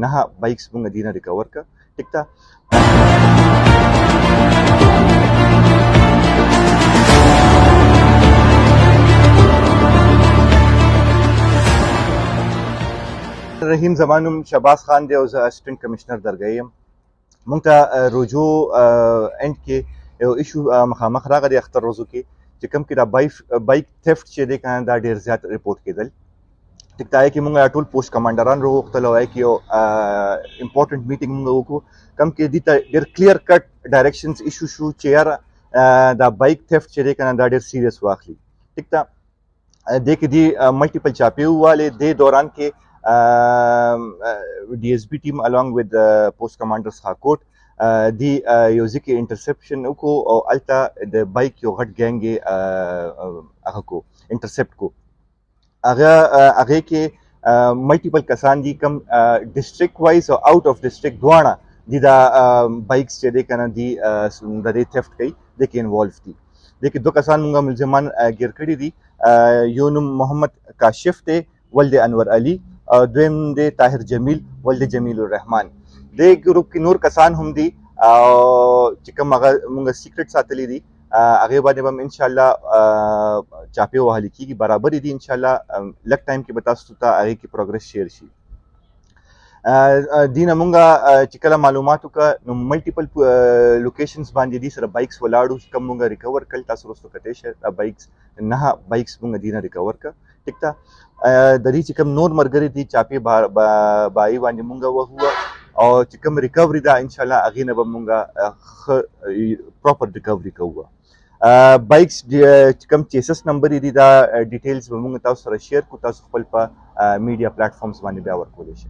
نه بایکس مونږ دینه ریکور کا ټیک تا. رحیم زمانم شهباز خان دی او زه اسسٹنٹ کمشنر درگئی یم. مونږ ته رجوع اینډ کې یو ایشو مخامخ راغلی اختر روزو کې چې کوم کې دا بایک تھیفټ چې دی کنه دا ډېر زیات رپورټ کېدل. ټیک دا کې مونږ ټول پوسټ کمانډران راوغوښتل او کې یو امپورټنټ میټینګ مونږ وکړو کوم کې دې ته ډېر کلیر کټ ډایرکشنز ایشو شو چې یاره دا بایک تھیفټ چې دی کنه دا ډېر سیریس واخلي. ټیک دا دې کې دې ملټیپل چاپې ووالې دې دوران کې D S B team along with post commander سخاکوٹ دی یو ځکه انټرسپشن وکړو او الته د بایک یو غټ ګینګ یې هغه کو انټرسپټ کو. هغه کې ملټیپل کسان دي کم ډسټرکټ وایز او آؤٹ اف ډسټرکټ دواړه دي دا بایکس چې دی کنه دي د دې تھیفټ کوي د کې انوالو دي. د کې دوه کسان مونږ ملزمان ګیر کړي دي. یو نوم محمد کاشف دی ولد انور علي، دویم دی طاهر جمیل ولد جمیل الرحمن. دې ګروپ کې نور کسان هم دي چې کوم هغه مونږ سیکرټ ساتلی دي هغې باندې به هم انشاءالله چاپې وهلې کېږي برابرې دي انشاءالله لږ ټایم کې به تاسو ته هغې کې پروګرس شیر شي. دې نه مونږ چې کله معلومات وکړه نو ملټیپل لوکیشنز باندې دي سره بایکس ولاړو چې کوم مونږ ریکور کړل تاسو وروستو کتی شئ دا بایکس نه بایکس مونږ دې نه ریکور کړه. ټیک ده د دې چې کوم نور ملګري دي چاپې بایي باندې مونږ وهوه او چې کوم ریکوري ده انشاءالله هغې نه به مونږ ښه پراپر ریکوري کوو. بایکس چې کوم چیسس نمبر یې دي دا ډیټیلز به مونږ تاسو سره شیر کړو تاسو خپل په میډیا پلیټفارمز باندې بیا ورکولی شئ.